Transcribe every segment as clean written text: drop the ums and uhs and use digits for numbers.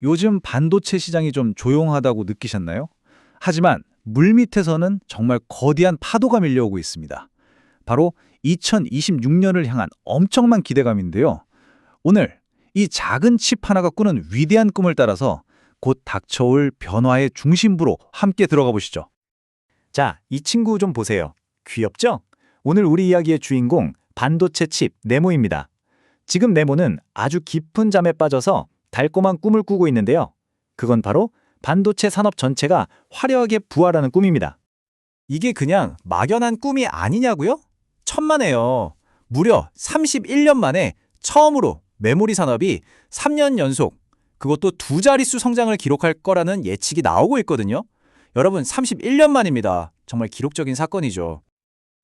요즘 반도체 시장이 좀 조용하다고 느끼셨나요? 하지만 물밑에서는 정말 거대한 파도가 밀려오고 있습니다. 바로 2026년을 향한 엄청난 기대감인데요. 오늘 이 작은 칩 하나가 꾸는 위대한 꿈을 따라서 곧 닥쳐올 변화의 중심부로 함께 들어가 보시죠. 자, 이 친구 좀 보세요. 귀엽죠? 오늘 우리 이야기의 주인공 반도체 칩 네모입니다. 지금 네모는 아주 깊은 잠에 빠져서 달콤한 꿈을 꾸고 있는데요. 그건 바로 반도체 산업 전체가 화려하게 부활하는 꿈입니다. 이게 그냥 막연한 꿈이 아니냐고요? 천만에요. 무려 31년 만에 처음으로 메모리 산업이 3년 연속, 그것도 두 자릿수 성장을 기록할 거라는 예측이 나오고 있거든요. 여러분, 31년 만입니다. 정말 기록적인 사건이죠.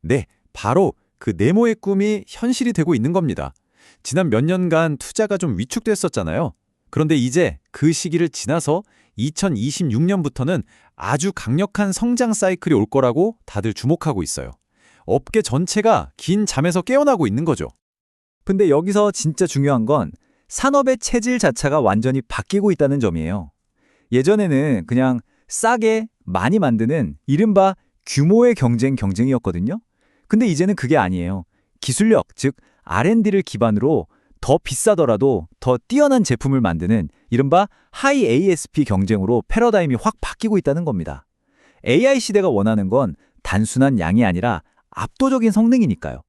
네, 바로 그 네모의 꿈이 현실이 되고 있는 겁니다. 지난 몇 년간 투자가 좀 위축됐었잖아요. 그런데 이제 그 시기를 지나서 2026년부터는 아주 강력한 성장 사이클이 올 거라고 다들 주목하고 있어요. 업계 전체가 긴 잠에서 깨어나고 있는 거죠. 근데 여기서 진짜 중요한 건 산업의 체질 자체가 완전히 바뀌고 있다는 점이에요. 예전에는 그냥 싸게 많이 만드는 이른바 규모의 경쟁이었거든요. 근데 이제는 그게 아니에요. 기술력, 즉 R&D를 기반으로 더 비싸더라도 더 뛰어난 제품을 만드는 이른바 하이 ASP 경쟁으로 패러다임이 확 바뀌고 있다는 겁니다. AI 시대가 원하는 건 단순한 양이 아니라 압도적인 성능이니까요.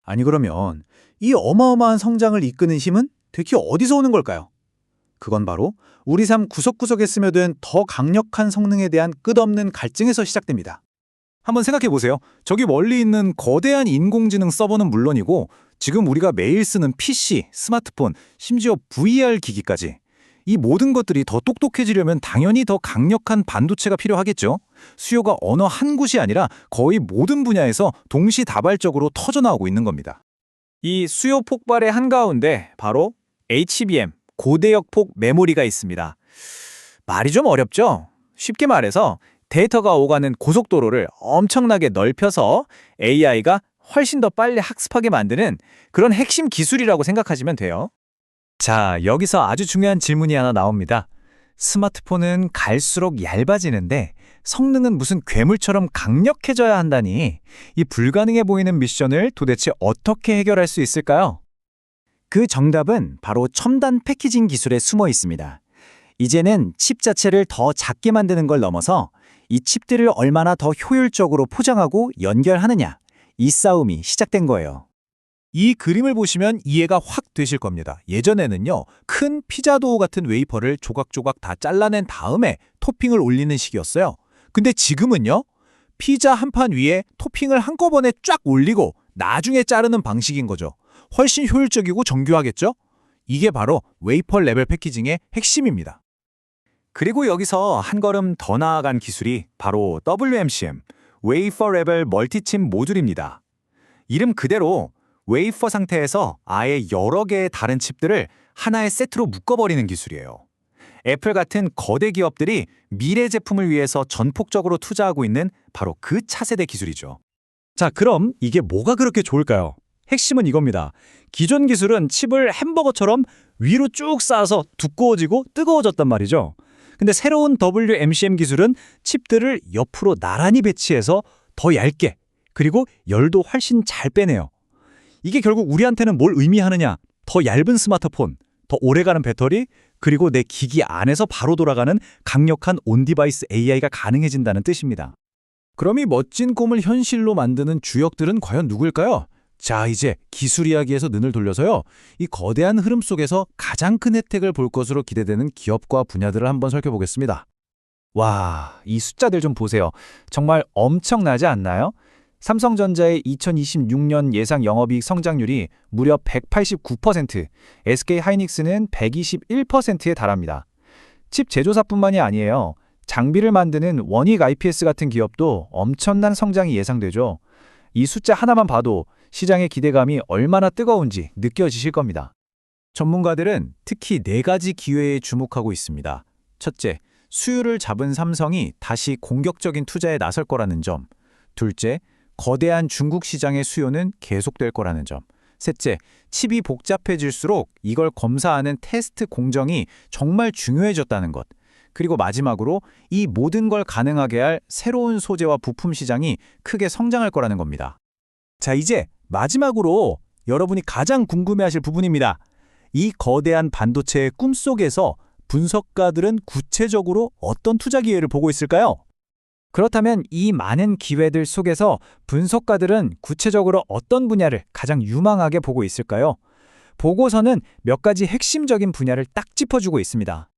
아니 그러면 이 어마어마한 성장을 이끄는 힘은 대체 어디서 오는 걸까요? 그건 바로 우리 삶 구석구석에 스며든 더 강력한 성능에 대한 끝없는 갈증에서 시작됩니다. 한번 생각해 보세요. 저기 멀리 있는 거대한 인공지능 서버는 물론이고 지금 우리가 매일 쓰는 PC, 스마트폰, 심지어 VR 기기까지 이 모든 것들이 더 똑똑해지려면 당연히 더 강력한 반도체가 필요하겠죠. 수요가 어느 한 곳이 아니라 거의 모든 분야에서 동시다발적으로 터져나오고 있는 겁니다. 이 수요 폭발의 한가운데 바로 HBM, 고대역폭 메모리가 있습니다. 말이 좀 어렵죠? 쉽게 말해서 데이터가 오가는 고속도로를 엄청나게 넓혀서 AI가 훨씬 더 빨리 학습하게 만드는 그런 핵심 기술이라고 생각하시면 돼요. 자, 여기서 아주 중요한 질문이 하나 나옵니다. 스마트폰은 갈수록 얇아지는데 성능은 무슨 괴물처럼 강력해져야 한다니 이 불가능해 보이는 미션을 도대체 어떻게 해결할 수 있을까요? 그 정답은 바로 첨단 패키징 기술에 숨어 있습니다. 이제는 칩 자체를 더 작게 만드는 걸 넘어서 이 칩들을 얼마나 더 효율적으로 포장하고 연결하느냐, 이 싸움이 시작된 거예요. 이 그림을 보시면 이해가 확 되실 겁니다. 예전에는요, 큰 피자도우 같은 웨이퍼를 조각조각 다 잘라낸 다음에 토핑을 올리는 식이었어요. 근데 지금은요, 피자 한 판 위에 토핑을 한꺼번에 쫙 올리고 나중에 자르는 방식인 거죠. 훨씬 효율적이고 정교하겠죠? 이게 바로 웨이퍼 레벨 패키징의 핵심입니다. 그리고 여기서 한 걸음 더 나아간 기술이 바로 WMCM, 웨이퍼 레벨 멀티칩 모듈입니다. 이름 그대로 웨이퍼 상태에서 아예 여러 개의 다른 칩들을 하나의 세트로 묶어버리는 기술이에요. 애플 같은 거대 기업들이 미래 제품을 위해서 전폭적으로 투자하고 있는 바로 그 차세대 기술이죠. 자, 그럼 이게 뭐가 그렇게 좋을까요? 핵심은 이겁니다. 기존 기술은 칩을 햄버거처럼 위로 쭉 쌓아서 두꺼워지고 뜨거워졌단 말이죠. 근데 새로운 WMCM 기술은 칩들을 옆으로 나란히 배치해서 더 얇게, 그리고 열도 훨씬 잘 빼내요. 이게 결국 우리한테는 뭘 의미하느냐? 더 얇은 스마트폰, 더 오래가는 배터리, 그리고 내 기기 안에서 바로 돌아가는 강력한 온디바이스 AI가 가능해진다는 뜻입니다. 그럼 이 멋진 꿈을 현실로 만드는 주역들은 과연 누구일까요? 자, 이제 기술 이야기에서 눈을 돌려서요, 이 거대한 흐름 속에서 가장 큰 혜택을 볼 것으로 기대되는 기업과 분야들을 한번 살펴보겠습니다. 와, 이 숫자들 좀 보세요. 정말 엄청나지 않나요? 삼성전자의 2026년 예상 영업이익 성장률이 무려 189%, SK하이닉스는 121%에 달합니다. 칩 제조사뿐만이 아니에요. 장비를 만드는 원익 IPS 같은 기업도 엄청난 성장이 예상되죠. 이 숫자 하나만 봐도 시장의 기대감이 얼마나 뜨거운지 느껴지실 겁니다. 전문가들은 특히 4가지 기회에 주목하고 있습니다. 첫째, 수요를 잡은 삼성이 다시 공격적인 투자에 나설 거라는 점. 둘째, 거대한 중국 시장의 수요는 계속될 거라는 점. 셋째, 칩이 복잡해질수록 이걸 검사하는 테스트 공정이 정말 중요해졌다는 것. 그리고 마지막으로 이 모든 걸 가능하게 할 새로운 소재와 부품 시장이 크게 성장할 거라는 겁니다. 자, 이제 마지막으로 여러분이 가장 궁금해하실 부분입니다. 이 거대한 반도체의 꿈속에서 분석가들은 구체적으로 어떤 투자 기회를 보고 있을까요? 그렇다면 이 많은 기회들 속에서 분석가들은 구체적으로 어떤 분야를 가장 유망하게 보고 있을까요? 보고서는 몇 가지 핵심적인 분야를 딱 짚어주고 있습니다.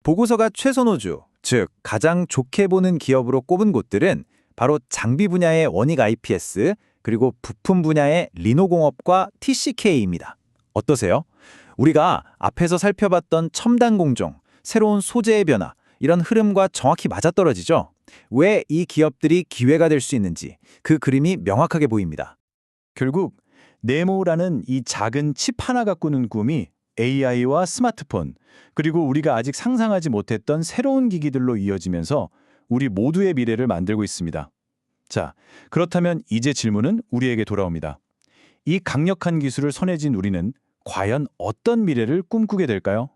보고서가 최선호주, 즉 가장 좋게 보는 기업으로 꼽은 곳들은 바로 장비 분야의 원익 IPS, 그리고 부품 분야의 리노공업과 TCK입니다. 어떠세요? 우리가 앞에서 살펴봤던 첨단 공정, 새로운 소재의 변화, 이런 흐름과 정확히 맞아떨어지죠? 왜 이 기업들이 기회가 될 수 있는지 그 그림이 명확하게 보입니다. 결국 네모라는 이 작은 칩 하나가 꾸는 꿈이 AI와 스마트폰, 그리고 우리가 아직 상상하지 못했던 새로운 기기들로 이어지면서 우리 모두의 미래를 만들고 있습니다. 자, 그렇다면 이제 질문은 우리에게 돌아옵니다. 이 강력한 기술을 손에 쥔 우리는 과연 어떤 미래를 꿈꾸게 될까요?